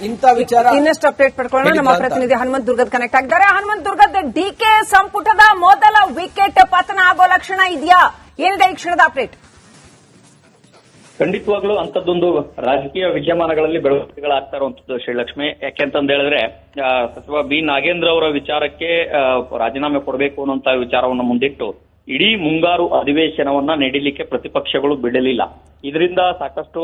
ಇಂಥ ವಿಚಾರ ಇನ್ನಷ್ಟು ಅಪ್ಡೇಟ್ ಪಡ್ಕೊಳ್ಳೋಣ. ನಮ್ಮ ಪ್ರತಿನಿಧಿ ಹನುಮಂತ್ ದುರ್ಗದ್ ಕನೆಕ್ಟ್ ಆಗಿದ್ದಾರೆ. ಹನುಮಂತ್ ದುರ್ಗದ್, ಡಿಕೆ ಸಂಪುಟದ ಮೊದಲ ವಿಕೆಟ್ ಪತನ ಆಗೋ ಲಕ್ಷಣ ಇದೆಯಾ? ಏನಿದೆ ಈ ಕ್ಷಣದ ಅಪ್ಡೇಟ್? ಖಂಡಿತವಾಗ್ಲೂ ಅಂತದ್ದೊಂದು ರಾಜಕೀಯ ವಿದ್ಯಮಾನಗಳಲ್ಲಿ ಬೆಳವಣಿಗೆಗಳಾಗ್ತಾ ಇರುವಂತದ್ದು ಶ್ರೀಲಕ್ಷ್ಮಿ. ಯಾಕೆಂತಂದ ಹೇಳಿದ್ರೆ ಸಚಿವ ಬಿ ನಾಗೇಂದ್ರ ಅವರ ವಿಚಾರಕ್ಕೆ ರಾಜೀನಾಮೆ ಕೊಡಬೇಕು ಅನ್ನುವಂತ ವಿಚಾರವನ್ನು ಮುಂದಿಟ್ಟು ಇಡೀ ಮುಂಗಾರು ಅಧಿವೇಶನವನ್ನ ನಡೆಯಲಿಕ್ಕೆ ಪ್ರತಿಪಕ್ಷಗಳು ಬಿಡಲಿಲ್ಲ. ಇದರಿಂದ ಸಾಕಷ್ಟು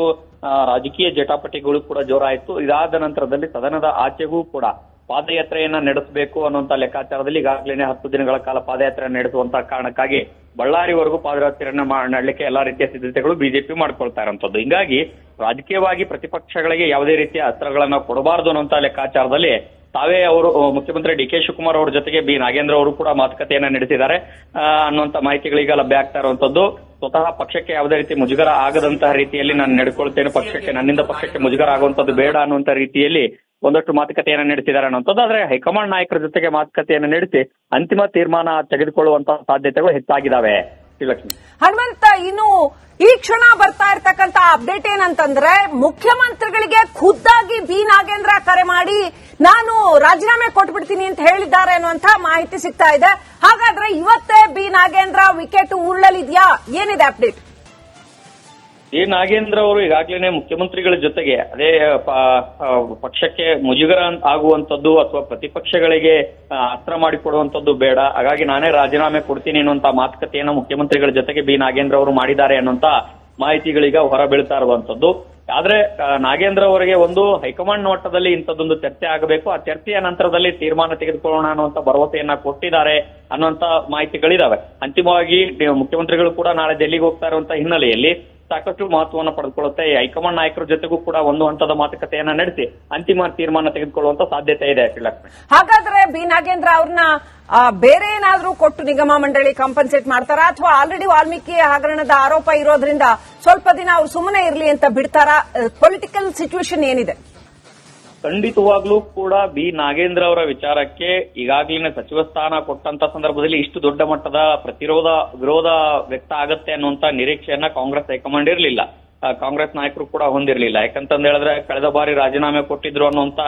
ರಾಜಕೀಯ ಜಟಾಪಟಿಗಳು ಕೂಡ ಜೋರಾಯಿತು. ಇದಾದ ನಂತರದಲ್ಲಿ ಸದನದ ಆಚೆಗೂ ಕೂಡ ಪಾದಯಾತ್ರೆಯನ್ನ ನಡೆಸಬೇಕು ಅನ್ನುವಂತ ಲೆಕ್ಕಾಚಾರದಲ್ಲಿ ಈಗಾಗಲೇ 10 ದಿನಗಳ ಕಾಲ ಪಾದಯಾತ್ರೆ ನಡೆಸುವಂತಹ ಕಾರಣಕ್ಕಾಗಿ ಬಳ್ಳಾರಿವರೆಗೂ ಪಾದಯಾತ್ರೆಯನ್ನ ಮಾಡಲಿಕ್ಕೆ ಎಲ್ಲಾ ರೀತಿಯ ಸಿದ್ಧತೆಗಳು ಬಿಜೆಪಿ ಮಾಡ್ಕೊಳ್ತಾ ಇರುವಂತದ್ದು. ಹಿಂಗಾಗಿ ರಾಜಕೀಯವಾಗಿ ಪ್ರತಿಪಕ್ಷಗಳಿಗೆ ಯಾವುದೇ ರೀತಿಯ ಅಸ್ತ್ರಗಳನ್ನ ಕೊಡಬಾರದು ಅನ್ನುವಂತ ಲೆಕ್ಕಾಚಾರದಲ್ಲಿ ತಾವೇ ಅವರು ಮುಖ್ಯಮಂತ್ರಿ ಡಿ.ಕೆ. ಶಿವಕುಮಾರ್ ಅವರ ಜೊತೆಗೆ ಬಿ ನಾಗೇಂದ್ರ ಅವರು ಕೂಡ ಮಾತುಕತೆಯನ್ನ ನಡೆಸಿದ್ದಾರೆ ಅನ್ನುವಂತ ಮಾಹಿತಿಗಳೀಗ ಲಭ್ಯ ಆಗ್ತಾ ಇರುವಂತದ್ದು. ಸ್ವತಃ ಪಕ್ಷಕ್ಕೆ ಯಾವುದೇ ರೀತಿ ಮುಜುಗರ ಆಗದಂತಹ ರೀತಿಯಲ್ಲಿ ನಾನು ನಡ್ಕೊಳ್ತೇನೆ, ನನ್ನಿಂದ ಪಕ್ಷಕ್ಕೆ ಮುಜುಗರ ಆಗುವಂತದ್ದು ಬೇಡ ಅನ್ನುವಂತ ರೀತಿಯಲ್ಲಿ ಒಂದಷ್ಟು ಮಾತುಕತೆಯನ್ನ ನಡೆಸಿದ್ದಾರೆ ಅನ್ನುವಂಥದ್ದು. ಆದ್ರೆ ಹೈಕಮಾಂಡ್ ನಾಯಕರ ಜೊತೆಗೆ ಮಾತುಕತೆಯನ್ನು ನಡೆಸಿ ಅಂತಿಮ ತೀರ್ಮಾನ ತೆಗೆದುಕೊಳ್ಳುವಂತಹ ಸಾಧ್ಯತೆಗಳು ಹೆಚ್ಚಾಗಿದ್ದಾವೆ. ಶ್ರೀಲಕ್ಷ್ಮಿ, ಹನುಮಂತ, ಇನ್ನು ಈ ಕ್ಷಣ ಬರ್ತಾ ಇರ್ತಕ್ಕಂತ ಅಪ್ಡೇಟ್ ಏನಂತಂದ್ರೆ, ಮುಖ್ಯಮಂತ್ರಿಗಳಿಗೆ ಖುದ್ದಾಗಿ ಬಿ ನಾಗೇಂದ್ರ ಕರೆ ಮಾಡಿ ನಾನು ರಾಜೀನಾಮೆ ಕೊಟ್ಬಿಡ್ತೀನಿ ಅಂತ ಹೇಳಿದ್ದಾರೆ ಅನ್ನುವಂತ ಮಾಹಿತಿ ಸಿಗ್ತಾ ಇದೆ. ಹಾಗಾದ್ರೆ ಇವತ್ತೇ ಬಿ ನಾಗೇಂದ್ರ ವಿಕೆಟ್ ಉರುಳಲಿದ್ಯಾ? ಏನಿದೆ ಅಪ್ಡೇಟ್? ಈ ನಾಗೇಂದ್ರ ಅವರು ಈಗಾಗಲೇ ಮುಖ್ಯಮಂತ್ರಿಗಳ ಜೊತೆಗೆ ಅದೇ ಪಕ್ಷಕ್ಕೆ ಮುಜುಗರ ಆಗುವಂತದ್ದು ಅಥವಾ ಪ್ರತಿಪಕ್ಷಗಳಿಗೆ ಅಸ್ತ್ರ ಮಾಡಿಕೊಡುವಂತದ್ದು ಬೇಡ, ಹಾಗಾಗಿ ನಾನೇ ರಾಜೀನಾಮೆ ಕೊಡ್ತೀನಿ ಅನ್ನುವಂತ ಮಾತುಕತೆಯನ್ನು ಮುಖ್ಯಮಂತ್ರಿಗಳ ಜೊತೆಗೆ ಬಿ ನಾಗೇಂದ್ರ ಅವರು ಮಾಡಿದ್ದಾರೆ ಅನ್ನುವಂತ ಮಾಹಿತಿಗಳೀಗ ಹೊರ ಬೀಳ್ತಾ ಇರುವಂತದ್ದು. ಆದ್ರೆ ನಾಗೇಂದ್ರ ಅವರಿಗೆ ಒಂದು ಹೈಕಮಾಂಡ್ ಮಟ್ಟದಲ್ಲಿ ಇಂಥದ್ದೊಂದು ಚರ್ಚೆ ಆಗಬೇಕು, ಆ ಚರ್ಚೆಯ ನಂತರದಲ್ಲಿ ತೀರ್ಮಾನ ತೆಗೆದುಕೊಳ್ಳೋಣ ಅನ್ನುವಂತ ಭರವಸೆಯನ್ನ ಕೊಟ್ಟಿದ್ದಾರೆ ಅನ್ನುವಂತ ಮಾಹಿತಿಗಳಿದಾವೆ. ಅಂತಿಮವಾಗಿ ಮುಖ್ಯಮಂತ್ರಿಗಳು ಕೂಡ ನಾಳೆ ಡೆಲ್ಲಿಗೆ ಹೋಗ್ತಾ ಇರುವಂತ ಹಿನ್ನೆಲೆಯಲ್ಲಿ ಸಾಕಷ್ಟು ಮಹತ್ವವನ್ನು ಪಡೆದುಕೊಳ್ಳುತ್ತೆ. ಹೈಕಮಾಂಡ್ ನಾಯಕರ ಜೊತೆಗೂ ಕೂಡ ಒಂದು ಹಂತದ ಮಾತುಕತೆಯನ್ನ ನಡೆಸಿ ಅಂತಿಮ ತೀರ್ಮಾನ ತೆಗೆದುಕೊಳ್ಳುವಂತ ಸಾಧ್ಯತೆ ಇದೆ. ಹಾಗಾದ್ರೆ ಬಿ ನಾಗೇಂದ್ರ ಅವ್ರನ್ನ ಬೇರೆ ಏನಾದ್ರೂ ಕೊಟ್ಟು ನಿಗಮ ಮಂಡಳಿ ಕಾಂಪನ್ಸೇಟ್ ಮಾಡ್ತಾರಾ, ಅಥವಾ ಆಲ್ರೆಡಿ ವಾಲ್ಮೀಕಿ ಹಗರಣದ ಆರೋಪ ಇರೋದ್ರಿಂದ ಸ್ವಲ್ಪ ದಿನ ಅವ್ರು ಸುಮ್ಮನೆ ಇರ್ಲಿ ಅಂತ ಬಿಡ್ತಾರಾ? ಪೊಲಿಟಿಕಲ್ ಸಿಚುವೇಶನ್ ಏನಿದೆ? ಖಂಡಿತವಾಗ್ಲೂ ಕೂಡ ಬಿ ನಾಗೇಂದ್ರ ಅವರ ವಿಚಾರಕ್ಕೆ ಈಗಾಗಲೇ ಸಚಿವ ಸ್ಥಾನ ಕೊಟ್ಟಂತ ಸಂದರ್ಭದಲ್ಲಿ ಇಷ್ಟು ದೊಡ್ಡ ಮಟ್ಟದ ವಿರೋಧ ವ್ಯಕ್ತ ಆಗತ್ತೆ ಅನ್ನುವಂತ ನಿರೀಕ್ಷೆಯನ್ನ ಕಾಂಗ್ರೆಸ್ ಹೈಕಮಾಂಡ್ ಇರಲಿಲ್ಲ, ಕಾಂಗ್ರೆಸ್ ನಾಯಕರು ಕೂಡ ಹೊಂದಿರಲಿಲ್ಲ. ಯಾಕಂತಂದ ಹೇಳಿದ್ರೆ ಕಳೆದ ಬಾರಿ ರಾಜೀನಾಮೆ ಕೊಟ್ಟಿದ್ರು ಅನ್ನುವಂತ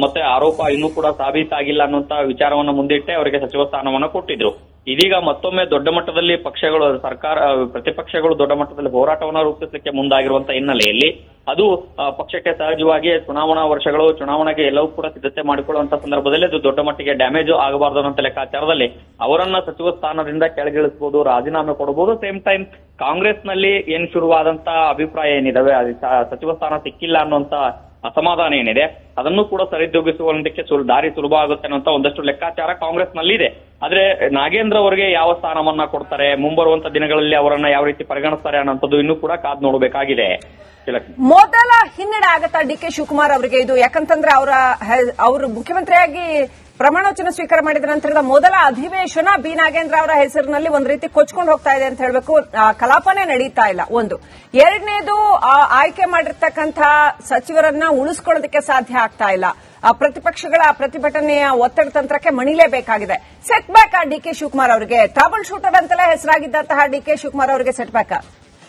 ಮತ್ತೆ ಆರೋಪ ಇನ್ನೂ ಕೂಡ ಸಾಬೀತಾಗಿಲ್ಲ ಅನ್ನುವಂತ ವಿಚಾರವನ್ನು ಮುಂದಿಟ್ಟೆ ಅವರಿಗೆ ಸಚಿವ ಸ್ಥಾನವನ್ನ ಕೊಟ್ಟಿದ್ರು. ಇದೀಗ ಮತ್ತೊಮ್ಮೆ ದೊಡ್ಡ ಮಟ್ಟದಲ್ಲಿ ಪ್ರತಿಪಕ್ಷಗಳು ದೊಡ್ಡ ಮಟ್ಟದಲ್ಲಿ ಹೋರಾಟವನ್ನು ರೂಪಿಸಲಿಕ್ಕೆ ಮುಂದಾಗಿರುವಂತಹ ಹಿನ್ನೆಲೆಯಲ್ಲಿ ಅದು ಪಕ್ಷಕ್ಕೆ ಸಹಜವಾಗಿ ಚುನಾವಣಾ ವರ್ಷಗಳು, ಚುನಾವಣೆಗೆ ಎಲ್ಲವೂ ಕೂಡ ಸಿದ್ಧತೆ ಮಾಡಿಕೊಳ್ಳುವಂತ ಸಂದರ್ಭದಲ್ಲಿ ಅದು ದೊಡ್ಡ ಮಟ್ಟಿಗೆ ಡ್ಯಾಮೇಜ್ ಆಗಬಾರದು ಅನ್ನೋ ಲೆಕ್ಕಾಚಾರದಲ್ಲಿ ಅವರನ್ನ ಸಚಿವ ಸ್ಥಾನದಿಂದ ಕೆಳಗಿಳಿಸಬಹುದು, ರಾಜೀನಾಮೆ ಕೊಡಬಹುದು. ಸೇಮ್ ಟೈಮ್ ಕಾಂಗ್ರೆಸ್ನಲ್ಲಿ ಏನ್ ಶುರುವಾದಂತ ಅಭಿಪ್ರಾಯ ಏನಿದಾವೆ, ಸಚಿವ ಸ್ಥಾನ ಸಿಕ್ಕಿಲ್ಲ ಅನ್ನುವಂತ ಅಸಮಾಧಾನ ಏನಿದೆ ಅದನ್ನು ಕೂಡ ಸರಿದೂಗಿಸುವಂತಕ್ಕೆ ದಾರಿ ಸುಲಭ ಆಗುತ್ತೆ ಅನ್ನುವಂತ ಒಂದಷ್ಟು ಲೆಕ್ಕಾಚಾರ ಕಾಂಗ್ರೆಸ್ ನಲ್ಲಿ ಇದೆ. ಆದ್ರೆ ನಾಗೇಂದ್ರ ಅವರಿಗೆ ಯಾವ ಸ್ಥಾನವನ್ನ ಕೊಡ್ತಾರೆ, ಮುಂಬರುವಂತ ದಿನಗಳಲ್ಲಿ ಅವರನ್ನ ಯಾವ ರೀತಿ ಪರಿಗಣಿಸ್ತಾರೆ ಅನ್ನೋಂಥದ್ದು ಇನ್ನೂ ಕೂಡ ಕಾದ್ ನೋಡಬೇಕಾಗಿದೆ. ಮೊದಲ ಹಿನ್ನಡೆ ಆಗತ್ತಾ ಡಿ.ಕೆ. ಶಿವಕುಮಾರ್ ಅವರಿಗೆ ಇದು? ಯಾಕಂತಂದ್ರೆ ಅವರು ಮುಖ್ಯಮಂತ್ರಿಯಾಗಿ ಪ್ರಮಾಣವಚನ ಸ್ವೀಕಾರ ಮಾಡಿದ ನಂತರದ ಮೊದಲ ಅಧಿವೇಶನ ಬಿ ನಾಗೇಂದ್ರ ಅವರ ಹೆಸರಿನಲ್ಲಿ ಒಂದು ರೀತಿ ಕೊಚ್ಕೊಂಡು ಹೋಗ್ತಾ ಇದೆ ಅಂತ ಹೇಳಬೇಕು. ಕಲಾಪನೇ ನಡೀತಾ ಇಲ್ಲ. ಒಂದು ಎರಡನೇದು, ಆಯ್ಕೆ ಮಾಡಿರ್ತಕ್ಕಂಥ ಸಚಿವರನ್ನ ಉಳಿಸ್ಕೊಳ್ಳೋದಕ್ಕೆ ಸಾಧ್ಯ ಆಗ್ತಾ ಇಲ್ಲ. ಪ್ರತಿಪಕ್ಷಗಳ ಪ್ರತಿಭಟನೆಯ ಒತ್ತಡ ತಂತ್ರಕ್ಕೆ ಮಣಿಲೇಬೇಕಾಗಿದೆ. Set back DK. ಶಿವಕುಮಾರ್ ಅವರಿಗೆ, ಟ್ರಬಲ್ ಶೂಟರ್ ಅಂತಲೇ ಹೆಸರಾಗಿದ್ದಂತಹ ಡಿ.ಕೆ. ಶಿವಕುಮಾರ್ ಅವರಿಗೆ ಸೆಟ್ ಬ್ಯಾಕ್.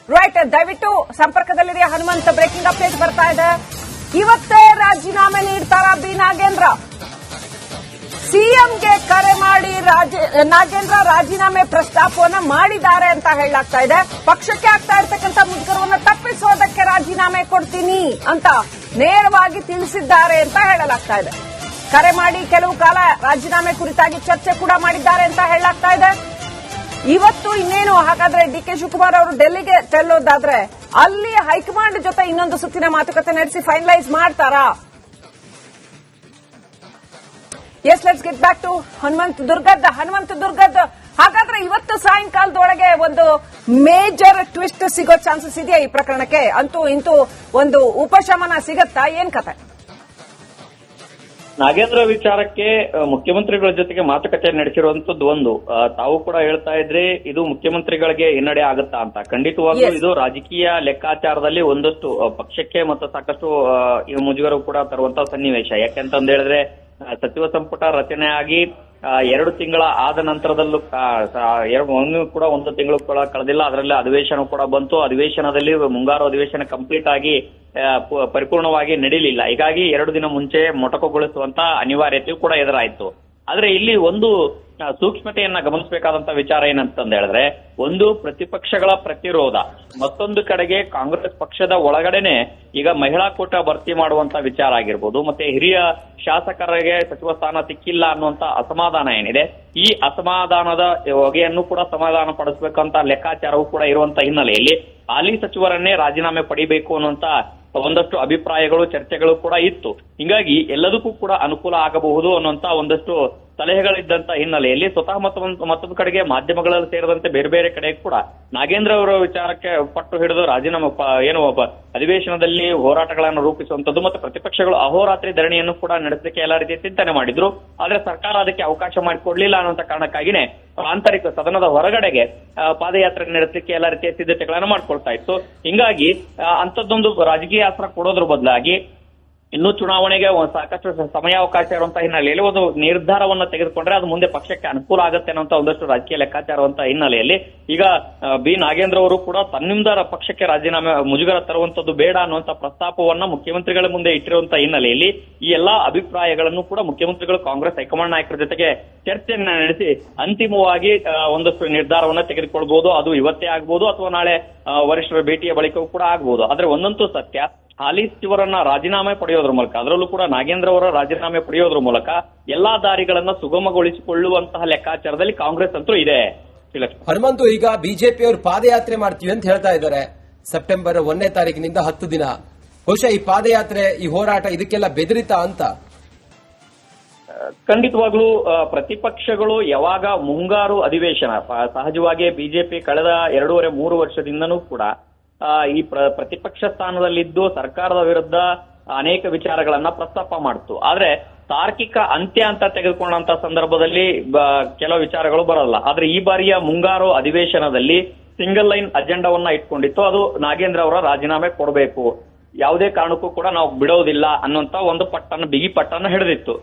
ರೈಟ್, ದಯವಿಟ್ಟು ಸಂಪರ್ಕದಲ್ಲಿದೆ ಹನುಮಂತ. ಬ್ರೇಕಿಂಗ್ ಅಪ್ಡೇಟ್ ಬರ್ತಾ ಇದೆ. ಇವತ್ತೇ ರಾಜೀನಾಮೆ ನೀಡ್ತಾರಾ ಬಿ ನಾಗೇಂದ್ರ? ಸಿಎಂಗೆ ಕರೆ ಮಾಡಿ ನಾಗೇಂದ್ರ ರಾಜೀನಾಮೆ ಪ್ರಸ್ತಾಪವನ್ನ ಮಾಡಿದ್ದಾರೆ ಅಂತ ಹೇಳಲಾಗ್ತಾ ಇದೆ. ಪಕ್ಷಕ್ಕೆ ಆಗ್ತಾ ಇರ್ತಕ್ಕಂಥ ಮುಜುಗರವನ್ನು ತಪ್ಪಿಸೋದಕ್ಕೆ ರಾಜೀನಾಮೆ ಕೊಡ್ತೀನಿ ಅಂತ ನೇರವಾಗಿ ತಿಳಿಸಿದ್ದಾರೆ ಅಂತ ಹೇಳಲಾಗ್ತಾ ಇದೆ. ಕರೆ ಮಾಡಿ ಕೆಲವು ಕಾಲ ರಾಜೀನಾಮೆ ಕುರಿತಾಗಿ ಚರ್ಚೆ ಕೂಡ ಮಾಡಿದ್ದಾರೆ ಅಂತ ಹೇಳಲಾಗ್ತಾ ಇದೆ. ಇವತ್ತು ಇನ್ನೇನು ಹಾಗಾದ್ರೆ ಡಿ.ಕೆ. ಶಿವಕುಮಾರ್ ಅವರು ಡೆಲ್ಲಿಗೆ ತೆರಳೋದಾದ್ರೆ ಅಲ್ಲಿ ಹೈಕಮಾಂಡ್ ಜೊತೆ ಇನ್ನೊಂದು ಸುತ್ತಿನ ಮಾತುಕತೆ ನಡೆಸಿ ಫೈನಲೈಸ್ ಮಾಡ್ತಾರಾ? Yes, let's get back to Hanumant Durgad. ಹಾಗಾದ್ರೆ ಇವತ್ತು ಸಾಯಂಕಾಲದೊಳಗೆ ಒಂದು ಮೇಜರ್ ಟ್ವಿಸ್ಟ್ ಸಿಗೋ ಚಾನ್ಸಸ್ ಇದೆಯಾ ಈ ಪ್ರಕರಣಕ್ಕೆ? ಅಂತೂ ಇಂತೂ ಒಂದು ಉಪಶಮನ ಸಿಗತ್ತಾ? ಏನ್ ಕತೆ? ನಾಗೇಂದ್ರ ವಿಚಾರಕ್ಕೆ ಮುಖ್ಯಮಂತ್ರಿಗಳ ಜೊತೆಗೆ ಮಾತುಕತೆ ನಡೆಸಿರುವಂತದ್ದು ಒಂದು. ತಾವು ಕೂಡ ಹೇಳ್ತಾ ಇದ್ರೆ ಇದು ಮುಖ್ಯಮಂತ್ರಿಗಳಿಗೆ ಹಿನ್ನಡೆ ಆಗುತ್ತಾ ಅಂತ. ಖಂಡಿತವಾಗ್ಲೂ ಇದು ರಾಜಕೀಯ ಲೆಕ್ಕಾಚಾರದಲ್ಲಿ ಒಂದಷ್ಟು ಪಕ್ಷಕ್ಕೆ ಮತ್ತು ಸಾಕಷ್ಟು ಮುಜುಗರ ಕೂಡ ತರುವಂತಹ ಸನ್ನಿವೇಶ. ಯಾಕೆಂತಂದ ಹೇಳಿದ್ರೆ ಸಚಿವ ಸಂಪುಟ ರಚನೆಯಾಗಿ 2 ತಿಂಗಳ ಆದ ನಂತರದಲ್ಲೂ ಒಂದು ತಿಂಗಳು ಕೂಡ ಕಳೆದಿಲ್ಲ. ಅದರಲ್ಲಿ ಅಧಿವೇಶನ ಕೂಡ ಬಂತು. ಅಧಿವೇಶನದಲ್ಲಿ ಮುಂಗಾರು ಅಧಿವೇಶನ ಕಂಪ್ಲೀಟ್ ಆಗಿ ಪರಿಪೂರ್ಣವಾಗಿ ನಡೀಲಿಲ್ಲ. ಹೀಗಾಗಿ 2 ದಿನ ಮುಂಚೆ ಮೊಟಕುಗೊಳಿಸುವಂತ ಅನಿವಾರ್ಯತೆಯೂ ಕೂಡ ಎದುರಾಯಿತು. ಆದ್ರೆ ಇಲ್ಲಿ ಒಂದು ಸೂಕ್ಷ್ಮತೆಯನ್ನ ಗಮನಿಸಬೇಕಾದಂತ ವಿಚಾರ ಏನಂತಂದ ಹೇಳಿದ್ರೆ, ಒಂದು ಪ್ರತಿಪಕ್ಷಗಳ ಪ್ರತಿರೋಧ, ಮತ್ತೊಂದು ಕಡೆಗೆ ಕಾಂಗ್ರೆಸ್ ಪಕ್ಷದ ಒಳಗಡೆನೆ ಈಗ ಮಹಿಳಾ ಕೋಟ ಭರ್ತಿ ಮಾಡುವಂತ ವಿಚಾರ ಆಗಿರ್ಬೋದು, ಮತ್ತೆ ಹಿರಿಯ ಶಾಸಕರಿಗೆ ಸಚಿವ ಸ್ಥಾನ ಸಿಕ್ಕಿಲ್ಲ ಅನ್ನುವಂತ ಅಸಮಾಧಾನ ಏನಿದೆ, ಈ ಅಸಮಾಧಾನದ ಹೊಗೆಯನ್ನು ಕೂಡ ಸಮಾಧಾನ ಪಡಿಸಬೇಕಂತ ಲೆಕ್ಕಾಚಾರವೂ ಕೂಡ ಇರುವಂತ ಹಿನ್ನೆಲೆಯಲ್ಲಿ ಹಾಲಿ ಸಚಿವರನ್ನೇ ರಾಜೀನಾಮೆ ಪಡಿಬೇಕು ಅನ್ನುವಂತ ಒಂದಷ್ಟು ಅಭಿಪ್ರಾಯಗಳು, ಚರ್ಚೆಗಳು ಕೂಡ ಇತ್ತು. ಹಿಂಗಾಗಿ ಎಲ್ಲದಕ್ಕೂ ಕೂಡ ಅನುಕೂಲ ಆಗಬಹುದು ಅನ್ನುವಂತ ಒಂದಷ್ಟು ಸಲಹೆಗಳಿದ್ದಂತ ಹಿನ್ನೆಲೆಯಲ್ಲಿ ಸ್ವತಃ ಮತ್ತೊಂದು ಕಡೆಗೆ ಮಾಧ್ಯಮಗಳಲ್ಲಿ ಸೇರಿದಂತೆ ಬೇರೆ ಬೇರೆ ಕಡೆ ಕೂಡ ನಾಗೇಂದ್ರ ಅವರ ವಿಚಾರಕ್ಕೆ ಪಟ್ಟು ಹಿಡಿದು ರಾಜೀನಾಮೆ ಅಧಿವೇಶನದಲ್ಲಿ ಹೋರಾಟಗಳನ್ನು ರೂಪಿಸುವಂತದ್ದು ಮತ್ತು ಪ್ರತಿಪಕ್ಷಗಳು ಅಹೋರಾತ್ರಿ ಧರಣಿಯನ್ನು ಕೂಡ ನಡೆಸಲಿಕ್ಕೆ ಎಲ್ಲಾ ರೀತಿಯ ಚಿಂತನೆ ಮಾಡಿದ್ರು. ಆದ್ರೆ ಸರ್ಕಾರ ಅದಕ್ಕೆ ಅವಕಾಶ ಮಾಡಿಕೊಡ್ಲಿಲ್ಲ ಅನ್ನುವಂತ ಕಾರಣಕ್ಕಾಗಿನೇ ಆಂತರಿಕ ಸದನದ ಹೊರಗಡೆಗೆ ಪಾದಯಾತ್ರೆ ನಡೆಸಲಿಕ್ಕೆ ಎಲ್ಲಾ ರೀತಿಯ ಸಿದ್ಧತೆಗಳನ್ನು ಮಾಡ್ಕೊಳ್ತಾ ಇತ್ತು. ಹಿಂಗಾಗಿ ಅಂತದ್ದೊಂದು ರಾಜಕೀಯ ಅಸ್ತ್ರ ಕೊಡೋದ್ರ ಬದಲಾಗಿ ಇನ್ನು ಚುನಾವಣೆಗೆ ಸಾಕಷ್ಟು ಸಮಯಾವಕಾಶ ಇರುವಂತಹ ಹಿನ್ನೆಲೆಯಲ್ಲಿ ಒಂದು ನಿರ್ಧಾರವನ್ನ ತೆಗೆದುಕೊಂಡ್ರೆ ಅದು ಮುಂದೆ ಪಕ್ಷಕ್ಕೆ ಅನುಕೂಲ ಆಗುತ್ತೆ ಅನ್ನುವಂತ ಒಂದಷ್ಟು ರಾಜಕೀಯ ಲೆಕ್ಕಾಚಾರವಂತ ಹಿನ್ನೆಲೆಯಲ್ಲಿ ಈಗ ಬಿ ನಾಗೇಂದ್ರ ಅವರು ಕೂಡ ತನ್ನಿಂದ ಪಕ್ಷಕ್ಕೆ ರಾಜೀನಾಮೆ ಮುಜುಗರ ತರುವಂತದ್ದು ಬೇಡ ಅನ್ನುವಂತ ಪ್ರಸ್ತಾಪವನ್ನ ಮುಖ್ಯಮಂತ್ರಿಗಳ ಮುಂದೆ ಇಟ್ಟಿರುವಂತಹ ಹಿನ್ನೆಲೆಯಲ್ಲಿ ಈ ಎಲ್ಲಾ ಅಭಿಪ್ರಾಯಗಳನ್ನು ಕೂಡ ಮುಖ್ಯಮಂತ್ರಿಗಳು ಕಾಂಗ್ರೆಸ್ ಹೈಕಮಾಂಡ್ ನಾಯಕರ ಜೊತೆಗೆ ಚರ್ಚೆಯನ್ನ ನಡೆಸಿ ಅಂತಿಮವಾಗಿ ಒಂದಷ್ಟು ನಿರ್ಧಾರವನ್ನ ತೆಗೆದುಕೊಳ್ಬಹುದು. ಅದು ಇವತ್ತೇ ಆಗ್ಬಹುದು ಅಥವಾ ನಾಳೆ ವರಿಷ್ಠರ ಭೇಟಿಯ ಬಳಿಕವೂ ಕೂಡ ಆಗ್ಬಹುದು. ಆದ್ರೆ ಒಂದಂತೂ ಸತ್ಯ, ಹಾಲಿ ಸಚಿವರನ್ನ ರಾಜೀನಾಮೆ ಪಡೆಯೋದ್ರ ಮೂಲಕ, ಅದರಲ್ಲೂ ಕೂಡ ನಾಗೇಂದ್ರ ಅವರ ರಾಜೀನಾಮೆ ಪಡೆಯೋದ್ರ ಮೂಲಕ ಎಲ್ಲಾ ದಾರಿಗಳನ್ನ ಸುಗಮಗೊಳಿಸಿಕೊಳ್ಳುವಂತಹ ಲೆಕ್ಕಾಚಾರದಲ್ಲಿ ಕಾಂಗ್ರೆಸ್ ಅಂತೂ ಇದೆ. ಹನುಮಂತು, ಈಗ ಬಿಜೆಪಿ ಅವರು ಪಾದಯಾತ್ರೆ ಮಾಡ್ತೀವಿ ಅಂತ ಹೇಳ್ತಾ ಇದ್ದಾರೆ. ಸೆಪ್ಟೆಂಬರ್ 1ನೇ ತಾರೀಕಿನಿಂದ 10 ದಿನ. ಬಹುಶಃ ಈ ಪಾದಯಾತ್ರೆ, ಈ ಹೋರಾಟ ಇದಕ್ಕೆಲ್ಲ ಬೆದರಿತಾ ಅಂತ? ಖಂಡಿತವಾಗ್ಲೂ ಪ್ರತಿಪಕ್ಷಗಳು ಯಾವಾಗ ಮುಂಗಾರು ಅಧಿವೇಶನ, ಸಹಜವಾಗಿ ಬಿಜೆಪಿ ಕಳೆದ 2.5-3 ವರ್ಷದಿಂದನೂ ಕೂಡ ಈ ಪ್ರತಿಪಕ್ಷ ಸ್ಥಾನದಲ್ಲಿದ್ದು ಸರ್ಕಾರದ ವಿರುದ್ಧ ಅನೇಕ ವಿಚಾರಗಳನ್ನ ಪ್ರಸ್ತಾಪ ಮಾಡ್ತು. ಆದ್ರೆ ತಾರ್ಕಿಕ ಅಂತ್ಯ ಅಂತ ತೆಗೆದುಕೊಂಡಂತ ಸಂದರ್ಭದಲ್ಲಿ ಕೆಲವು ವಿಚಾರಗಳು ಬರಲ್ಲ. ಆದ್ರೆ ಈ ಬಾರಿಯ ಮುಂಗಾರು ಅಧಿವೇಶನದಲ್ಲಿ ಸಿಂಗಲ್ ಲೈನ್ ಅಜೆಂಡಾವನ್ನ ಇಟ್ಕೊಂಡಿತ್ತು. ಅದು ನಾಗೇಂದ್ರ ಅವರ ರಾಜೀನಾಮೆ ಕೊಡಬೇಕು, ಯಾವುದೇ ಕಾರಣಕ್ಕೂ ಕೂಡ ನಾವು ಬಿಡೋದಿಲ್ಲ ಅನ್ನುವಂತ ಒಂದು ಬಿಗಿ ಪಟ್ಟನ್ನು ಹಿಡಿದಿತ್ತು.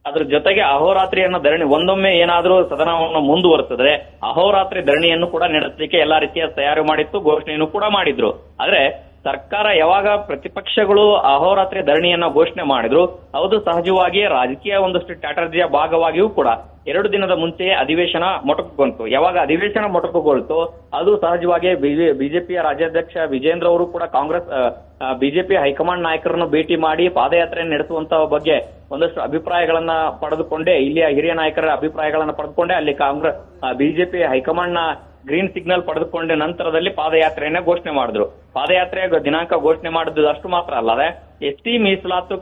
ಅದ್ರ ಜೊತೆಗೆ ಅಹೋರಾತ್ರಿಯನ್ನ ಧರಣಿ, ಒಂದೊಮ್ಮೆ ಏನಾದ್ರೂ ಸದನವನ್ನು ಮುಂದುವರೆಸಿದ್ರೆ ಅಹೋರಾತ್ರಿ ಧರಣಿಯನ್ನು ಕೂಡ ನಡೆಸಲಿಕ್ಕೆ ಎಲ್ಲಾ ರೀತಿಯ ತಯಾರಿ ಮಾಡಿತ್ತು, ಘೋಷಣೆಯನ್ನು ಕೂಡ ಮಾಡಿದ್ರು. ಆದ್ರೆ ಸರ್ಕಾರ ಯಾವಾಗ ಪ್ರತಿಪಕ್ಷಗಳು ಅಹೋರಾತ್ರಿ ಧರಣಿಯನ್ನ ಘೋಷಣೆ ಮಾಡಿದ್ರು, ಹೌದು ಸಹಜವಾಗಿ ರಾಜಕೀಯ ಒಂದಷ್ಟು ಸ್ಟ್ರಾಟಜಿಯ ಭಾಗವಾಗಿಯೂ ಕೂಡ 2 ದಿನದ ಮುಂಚೆಯೇ ಅಧಿವೇಶನ ಮೊಟಕುಗೊಂತು. ಯಾವಾಗ ಅಧಿವೇಶನ ಮೊಟಕುಗೊಳ್ತು, ಅದು ಸಹಜವಾಗಿ ಬಿಜೆಪಿಯ ರಾಜ್ಯಾಧ್ಯಕ್ಷ ವಿಜೇಂದ್ರ ಅವರು ಕೂಡ ಕಾಂಗ್ರೆಸ್ ಬಿಜೆಪಿ ಹೈಕಮಾಂಡ್ ನಾಯಕರನ್ನು ಭೇಟಿ ಮಾಡಿ ಪಾದಯಾತ್ರೆ ನಡೆಸುವಂತ ಬಗ್ಗೆ ಒಂದಷ್ಟು ಅಭಿಪ್ರಾಯಗಳನ್ನ ಪಡೆದುಕೊಂಡೇ, ಇಲ್ಲಿಯ ಹಿರಿಯ ನಾಯಕರ ಅಭಿಪ್ರಾಯಗಳನ್ನ ಪಡೆದುಕೊಂಡೇ ಅಲ್ಲಿ ಕಾಂಗ್ರೆಸ್ ಬಿಜೆಪಿ ಹೈಕಮಾಂಡ್ ನ ಗ್ರೀನ್ ಸಿಗ್ನಲ್ ಪಡೆದುಕೊಂಡ ನಂತರದಲ್ಲಿ ಪಾದಯಾತ್ರೆಯನ್ನ ಘೋಷಣೆ ಮಾಡಿದ್ರು. ಪಾದಯಾತ್ರೆಯ ದಿನಾಂಕ ಘೋಷಣೆ ಮಾಡಿದ್ದು ಅಷ್ಟು ಮಾತ್ರ ಅಲ್ಲದೆ ಎಸ್ಟಿ ಮೀಸಲಾತು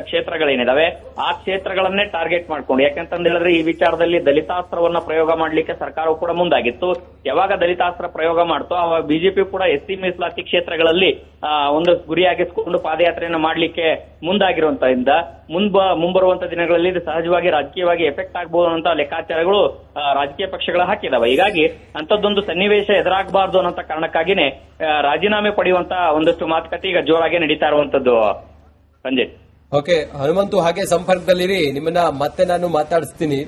ಕ್ಷೇತ್ರಗಳೇನಿದಾವೆ ಆ ಕ್ಷೇತ್ರಗಳನ್ನೇ ಟಾರ್ಗೆಟ್ ಮಾಡ್ಕೊಂಡು, ಯಾಕಂತಂದ ಹೇಳಿದ್ರೆ ಈ ವಿಚಾರದಲ್ಲಿ ದಲಿತಾಸ್ತ್ರವನ್ನ ಪ್ರಯೋಗ ಮಾಡ್ಲಿಕ್ಕೆ ಸರ್ಕಾರವು ಕೂಡ ಮುಂದಾಗಿತ್ತು. ಯಾವಾಗ ದಲಿತಾಸ್ತ್ರ ಪ್ರಯೋಗ ಮಾಡ್ತೋ ಅವಾಗ ಬಿಜೆಪಿ ಕೂಡ ಎಸ್ಟಿ ಮೀಸಲಾತಿ ಕ್ಷೇತ್ರಗಳಲ್ಲಿ ಒಂದು ಗುರಿಯಾಗಿಸಿಕೊಂಡು ಪಾದಯಾತ್ರೆಯನ್ನು ಮಾಡ್ಲಿಕ್ಕೆ ಮುಂದಾಗಿರುವಂತದಿಂದ ಮುಂಬರುವಂತ ದಿನಗಳಲ್ಲಿ ಇದು ಸಹಜವಾಗಿ ರಾಜಕೀಯವಾಗಿ ಎಫೆಕ್ಟ್ ಆಗಬಹುದು ಅಂತ ಲೆಕ್ಕಾಚಾರಗಳು ರಾಜಕೀಯ ಪಕ್ಷಗಳು ಹಾಕಿದಾವೆ. ಹೀಗಾಗಿ ಅಂತದ್ದೊಂದು ಸನ್ನಿವೇಶ ಎದುರಾಗಬಾರದು ಅನ್ನೋ ಕಾರಣಕ್ಕಾಗಿನೇ ರಾಜೀನಾಮೆ ಪಡೆಯುವಂತ ಒಂದಷ್ಟು ಮಾತುಕತೆ ಈಗ ಜೋರಾಗಿ ನಡೀತಾ ಇರುವಂತದ್ದು. ಸಂಜಯ್, ಓಕೆ ಹನುಮಂತು, ಹಾಗೆ ಸಂಪರ್ಕದಲ್ಲಿರಿ, ನಿಮ್ಮನ್ನ ಮತ್ತೆ ನಾನು ಮಾತಾಡಿಸ್ತೀನಿ.